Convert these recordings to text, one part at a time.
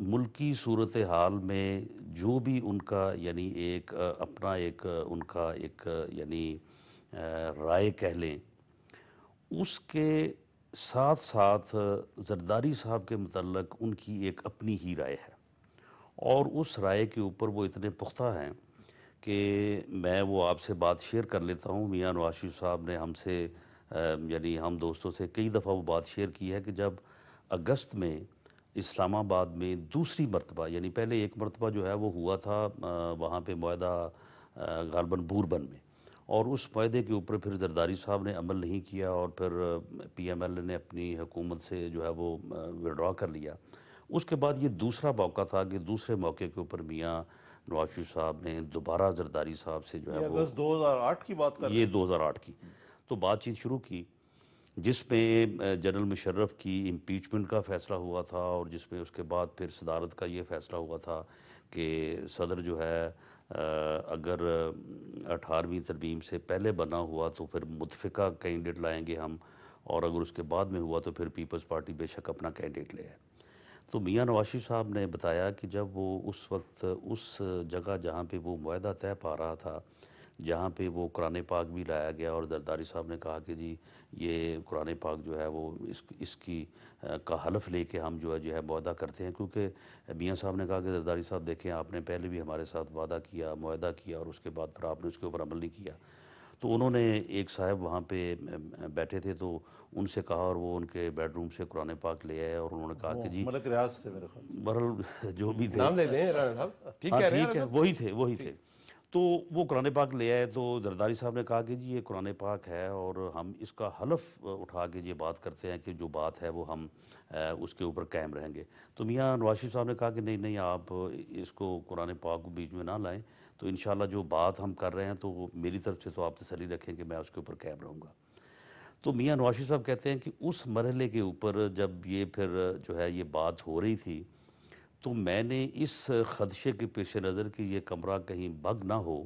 ملکی صورتحال میں جو بھی ان کا یعنی ایک اپنا ایک ان کا ایک یعنی رائے کہہ لیں، اس کے ساتھ ساتھ زرداری صاحب کے متعلق ان کی ایک اپنی ہی رائے ہے، اور اس رائے کے اوپر وہ اتنے پختہ ہیں کہ میں وہ آپ سے بات شیئر کر لیتا ہوں۔ میاں نواز شریف صاحب نے ہم سے یعنی ہم دوستوں سے کئی دفعہ وہ بات شیئر کی ہے کہ جب اگست میں اسلام آباد میں دوسری مرتبہ، یعنی پہلے ایک مرتبہ جو ہے وہ ہوا تھا وہاں پہ معاہدہ غالباً بوربن میں، اور اس معاہدے کے اوپر پھر زرداری صاحب نے عمل نہیں کیا، اور پھر پی ایم ایل نے اپنی حکومت سے جو ہے وہ وڈرا کر لیا۔ اس کے بعد یہ دوسرا موقع تھا کہ دوسرے موقع کے اوپر میاں نواز شریف صاحب نے دوبارہ زرداری صاحب سے جو ہے وہ اگست 2008 کی بات کر رہے یہ 2008 کی تو بات چیت شروع کی، جس میں جنرل مشرف کی امپیچمنٹ کا فیصلہ ہوا تھا، اور جس میں اس کے بعد پھر صدارت کا یہ فیصلہ ہوا تھا کہ صدر جو ہے اگر 18ویں ترمیم سے پہلے بنا ہوا تو پھر متفقہ کینڈیڈیٹ لائیں گے ہم، اور اگر اس کے بعد میں ہوا تو پھر پیپلز پارٹی بے شک اپنا کینڈیڈیٹ لے آئے۔ تو میاں نواز شریف صاحب نے بتایا کہ جب وہ اس وقت اس جگہ جہاں پہ وہ معاہدہ طے پا رہا تھا، جہاں پہ وہ قرآن پاک بھی لایا گیا، اور زرداری صاحب نے کہا کہ جی یہ قرآن پاک جو ہے وہ اس کی کا حلف لے کے ہم جو ہے معاہدہ کرتے ہیں، کیونکہ میاں صاحب نے کہا کہ زرداری صاحب دیکھیں آپ نے پہلے بھی ہمارے ساتھ وعدہ کیا، معاہدہ کیا، اور اس کے بعد پھر آپ نے اس کے اوپر عمل نہیں کیا۔ تو انہوں نے ایک صاحب وہاں پہ بیٹھے تھے تو ان سے کہا، اور وہ ان کے بیڈ روم سے قرآن پاک لے آئے، اور انہوں نے کہا کہ جی ملک ریاض سے میرے خیال بہرحال جو بھی تھے، نام لے دیں رانا صاحب، ٹھیک ہاں کہہ رہے ہیں ٹھیک ہے، وہی تھے۔ تو وہ قرآن پاک لے آئے، تو زرداری صاحب نے کہا کہ جی یہ قرآن پاک ہے، اور ہم اس کا حلف اٹھا کے یہ بات کرتے ہیں کہ جو بات ہے وہ ہم اس کے اوپر قائم رہیں گے۔ تو میاں نواز شریف صاحب نے کہا کہ نہیں آپ اس کو قرآن پاک کو بیچ میں نہ لائیں، تو انشاءاللہ جو بات ہم کر رہے ہیں تو میری طرف سے تو آپ تسلی رکھیں کہ میں اس کے اوپر قائم رہوں گا۔ تو میاں نواز شریف صاحب کہتے ہیں کہ اس مرحلے کے اوپر جب یہ پھر جو ہے یہ بات ہو رہی تھی، تو میں نے اس خدشے کے پیش نظر کہ یہ کمرہ کہیں بگ نہ ہو،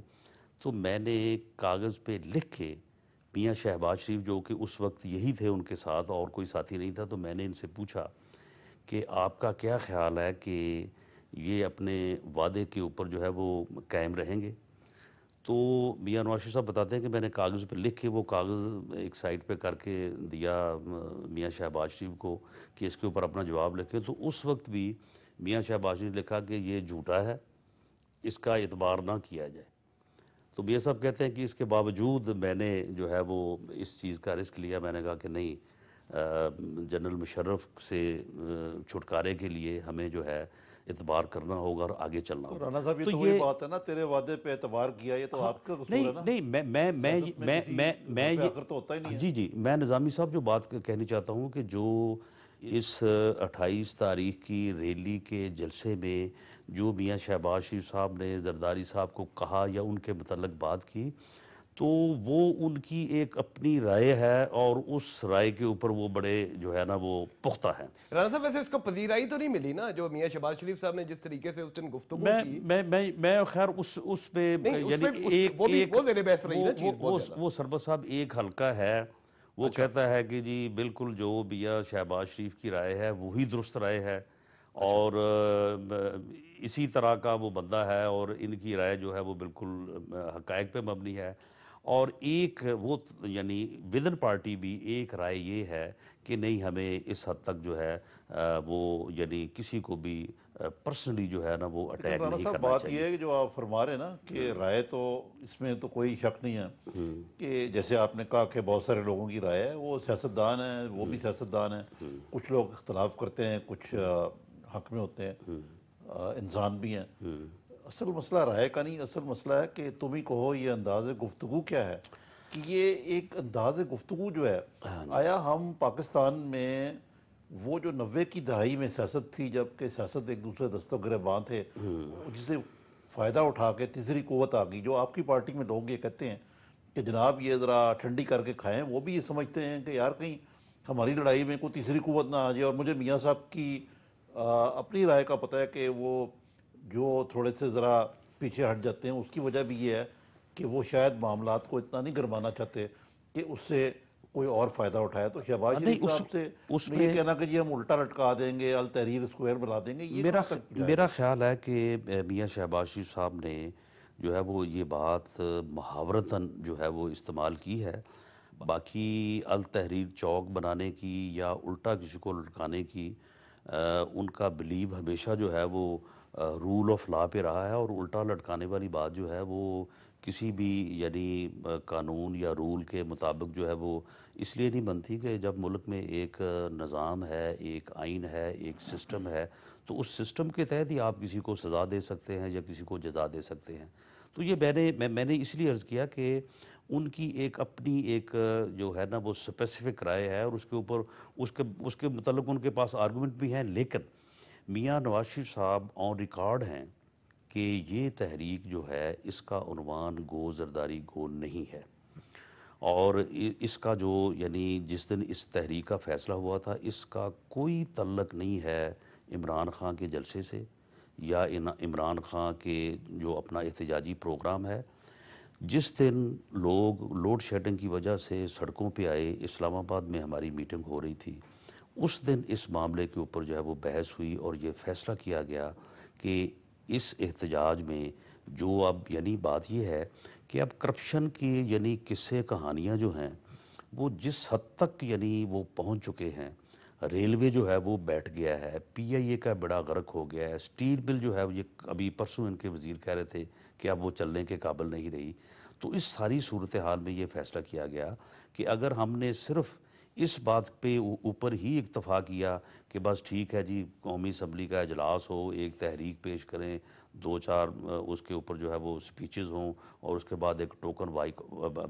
تو میں نے کاغذ پہ لکھ کے میاں شہباز شریف جو کہ اس وقت یہی تھے ان کے ساتھ اور کوئی ساتھی نہیں تھا، تو میں نے ان سے پوچھا کہ آپ کا کیا خیال ہے کہ یہ اپنے وعدے کے اوپر جو ہے وہ قائم رہیں گے؟ تو میاں نواز شریف صاحب بتاتے ہیں کہ میں نے کاغذ پہ لکھ کے وہ کاغذ ایک سائڈ پہ کر کے دیا میاں شہباز شریف کو کہ اس کے اوپر اپنا جواب لکھیں۔ تو اس وقت بھی میاں شہباز شریف نے لکھا کہ یہ جھوٹا ہے، اس کا اعتبار نہ کیا جائے۔ تو میاں صاحب کہتے ہیں کہ اس کے باوجود میں نے جو ہے وہ اس چیز کا رسک لیا، میں نے کہا کہ نہیں، جنرل مشرف سے چھٹکارے کے لیے ہمیں جو ہے اعتبار کرنا ہوگا اور آگے چلنا ہوگا۔ رانا صاحب یہ تو وہی بات ہے نا، تیرے وعدے پہ اعتبار کیا، یہ تو آپ کا قصور ہے نا۔ نہیں میں آخر تو ہوتا ہی نہیں ہے۔ جی میں نظامی صاحب جو بات کہنی چاہتا ہوں کہ جو اس 28 تاریخ کی ریلی کے جلسے میں جو میاں شہباز شریف صاحب نے زرداری صاحب کو کہا یا ان کے متعلق بات کی، تو وہ ان کی ایک اپنی رائے ہے، اور اس رائے کے اوپر وہ بڑے جو ہے نا وہ پختہ ہیں۔ رانا صاحب ویسے اس کو پذیرائی تو نہیں ملی نا، جو میاں شہباز شریف صاحب نے جس طریقے سے اس دن گفتگو کی؟ میں خیر اس پہ یعنی وہ سربت صاحب ایک حلقہ ہے، وہ کہتا ہے کہ جی بالکل جو میاں شہباز شریف کی رائے ہے وہی درست رائے ہے، اور اسی طرح کا وہ بندہ ہے، اور ان کی رائے جو ہے وہ بالکل حقائق پہ مبنی ہے۔ اور ایک وہ یعنی ودن پارٹی بھی ایک رائے یہ ہے کہ نہیں، ہمیں اس حد تک جو ہے وہ یعنی کسی کو بھی پرسنلی جو ہے نا وہ اٹیک نہیں کرنا بات چاہیے۔ یہ ہے کہ جو آپ فرما رہے ہیں نا کہ رائے تو اس میں تو کوئی شک نہیں ہے کہ جیسے آپ نے کہا کہ بہت سارے لوگوں کی رائے ہے، وہ سیاستدان ہیں، وہ بھی سیاستدان ہیں، کچھ لوگ اختلاف کرتے ہیں، کچھ حق میں ہوتے ہیں، انسان بھی ہیں۔ اصل مسئلہ رائے کا نہیں، اصل مسئلہ ہے کہ تم ہی کہو یہ انداز گفتگو کیا ہے، کہ یہ ایک انداز گفتگو جو ہے، آیا ہم پاکستان میں وہ جو 90 کی دہائی میں سیاست تھی، جب کہ سیاست ایک دوسرے دستوں گریباں تھے، جسے فائدہ اٹھا کے تیسری قوت آ گئی، جو آپ کی پارٹی میں لوگ یہ کہتے ہیں کہ جناب یہ ذرا ٹھنڈی کر کے کھائیں، وہ بھی یہ سمجھتے ہیں کہ یار کہیں ہماری لڑائی میں کوئی تیسری قوت نہ آ جائے۔ اور مجھے میاں صاحب کی اپنی رائے کا پتہ ہے کہ وہ جو تھوڑے سے ذرا پیچھے ہٹ جاتے ہیں، اس کی وجہ بھی یہ ہے کہ وہ شاید معاملات کو اتنا نہیں گرمانا چاہتے کہ اس سے کوئی اور فائدہ اٹھایا تو شہباز شریف صاحب سے یہ کہنا کہ جی ہم الٹا لٹکا دیں گے، التحریر اسکوائر بنا دیں گے، یہ میرا خیال ہے کہ میاں شہباز شریف صاحب نے جو ہے وہ یہ بات محاورتاً جو ہے وہ استعمال کی ہے، باقی التحریر چوک بنانے کی یا الٹا کسی کو لٹکانے کی ان کا بلیو ہمیشہ جو ہے وہ رول آف لا پہ رہا ہے، اور الٹا لٹکانے والی بات جو ہے وہ کسی بھی یعنی قانون یا رول کے مطابق جو ہے وہ اس لیے نہیں بنتی کہ جب ملک میں ایک نظام ہے، ایک آئین ہے، ایک سسٹم ہے، تو اس سسٹم کے تحت ہی آپ کسی کو سزا دے سکتے ہیں یا کسی کو جزا دے سکتے ہیں۔ تو یہ میں نے اس لیے عرض کیا کہ ان کی ایک اپنی ایک جو ہے نا وہ سپیسیفک رائے ہے، اور اس کے اوپر اس کے متعلق ان کے پاس آرگومنٹ بھی ہیں، لیکن میاں نواز شریف صاحب آن ریکارڈ ہیں کہ یہ تحریک جو ہے اس کا عنوان گو زرداری گو نہیں ہے، اور اس کا جو یعنی جس دن اس تحریک کا فیصلہ ہوا تھا اس کا کوئی تعلق نہیں ہے عمران خان کے جلسے سے یا عمران خان کے جو اپنا احتجاجی پروگرام ہے۔ جس دن لوگ لوڈ شیڈنگ کی وجہ سے سڑکوں پہ آئے، اسلام آباد میں ہماری میٹنگ ہو رہی تھی، اس دن اس معاملے کے اوپر جو ہے وہ بحث ہوئی اور یہ فیصلہ کیا گیا کہ اس احتجاج میں جو اب یعنی بات یہ ہے کہ اب کرپشن کی یعنی قصے کہانیاں جو ہیں وہ جس حد تک یعنی وہ پہنچ چکے ہیں، ریلوے جو ہے وہ بیٹھ گیا ہے، پی آئی اے کا بڑا غرق ہو گیا ہے، اسٹیل مل جو ہے یہ ابھی پرسوں ان کے وزیر کہہ رہے تھے کہ اب وہ چلنے کے قابل نہیں رہی۔ تو اس ساری صورتحال میں یہ فیصلہ کیا گیا کہ اگر ہم نے صرف اس بات پہ اوپر ہی اکتفا کیا کہ بس ٹھیک ہے جی قومی اسمبلی کا اجلاس ہو، ایک تحریک پیش کریں، 2-4 اس کے اوپر جو ہے وہ سپیچز ہوں، اور اس کے بعد ایک ٹوکن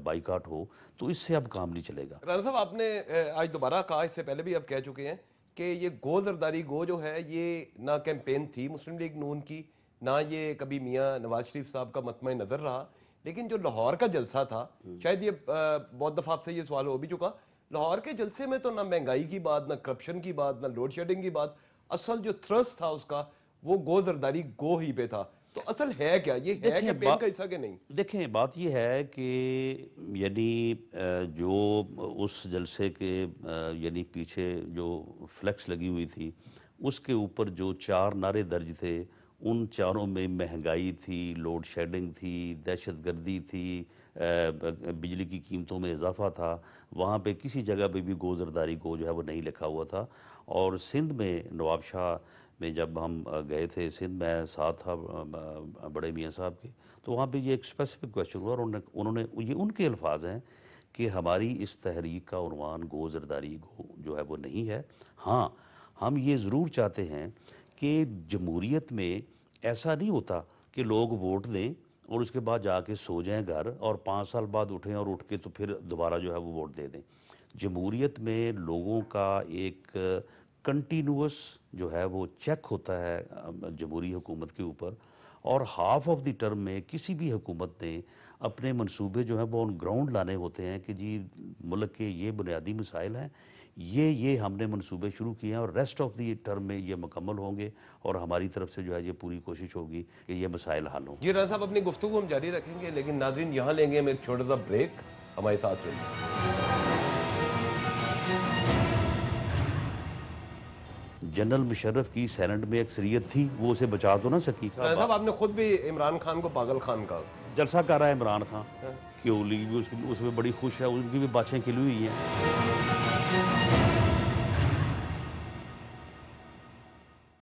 بائیکاٹ ہو، تو اس سے اب کام نہیں چلے گا۔ رانا صاحب، آپ نے آج دوبارہ کہا، اس سے پہلے بھی آپ کہہ چکے ہیں کہ یہ گو زرداری گو جو ہے یہ نہ کیمپین تھی مسلم لیگ نون کی، نہ یہ کبھی میاں نواز شریف صاحب کا مطمع نظر رہا، لیکن جو لاہور کا جلسہ تھا، شاید یہ بہت دفعہ آپ سے یہ سوال ہو بھی چکا، لاہور کے جلسے میں تو نہ مہنگائی کی بات، نہ کرپشن کی بات، نہ لوڈ شیڈنگ کی بات، اصل جو تھرس تھا اس کا وہ گو زرداری گو ہی پہ تھا۔ تو اصل ہے کیا؟ یہ ہے کیمپین کا حصہ کہ نہیں؟ دیکھیں بات یہ ہے کہ یعنی جو اس جلسے کے یعنی پیچھے جو فلیکس لگی ہوئی تھی اس کے اوپر جو 4 نعرے درج تھے، ان چاروں میں مہنگائی تھی، لوڈ شیڈنگ تھی، دہشت گردی تھی، بجلی کی قیمتوں میں اضافہ تھا، وہاں پہ کسی جگہ پہ بھی گو زرداری گو جو ہے وہ نہیں لکھا ہوا تھا۔ اور سندھ میں نواب شاہ میں جب ہم گئے تھے، سندھ میں ساتھ تھا بڑے میاں صاحب کے، تو وہاں پہ یہ ایک اسپیسیفک کویشچن ہوا، اور انہوں نے یہ ان کے الفاظ ہیں کہ ہماری اس تحریک کا عنوان گو زرداری گو جو ہے وہ نہیں ہے۔ ہاں ہم یہ ضرور چاہتے ہیں کہ جمہوریت میں ایسا نہیں ہوتا کہ لوگ ووٹ دیں اور اس کے بعد جا کے سو جائیں گھر، اور 5 سال بعد اٹھیں اور اٹھ کے تو پھر دوبارہ جو ہے وہ ووٹ دے دیں۔ جمہوریت میں لوگوں کا ایک کنٹینوس جو ہے وہ چیک ہوتا ہے جمہوری حکومت کے اوپر، اور ہاف آف دی ٹرم میں کسی بھی حکومت نے اپنے منصوبے جو ہیں وہ آن گراؤنڈ لانے ہوتے ہیں کہ جی ملک کے یہ بنیادی مسائل ہیں، یہ ہم نے منصوبے شروع کیے ہیں، اور ریسٹ آف دی ٹرم میں یہ مکمل ہوں گے، اور ہماری طرف سے جو ہے یہ پوری کوشش ہوگی کہ یہ مسائل حل ہوں۔ جی رانا صاحب، اپنی گفتگو ہم جاری رکھیں گے، لیکن ناظرین یہاں لیں گے ہم ایک چھوٹا سا بریک، ہمارے ساتھ رہیے۔ جنرل مشرف کی سینٹ میں اکثریت تھی، وہ اسے بچا تو نہ سکی۔ رانا صاحب، آپ نے خود بھی عمران خان کو پاگل خان کہا۔ جلسہ کر رہا ہے عمران خان، کیوں لیگ بھی اس میں بڑی خوش ہے، ان کی بھی باتیں کھلی ہوئی ہیں۔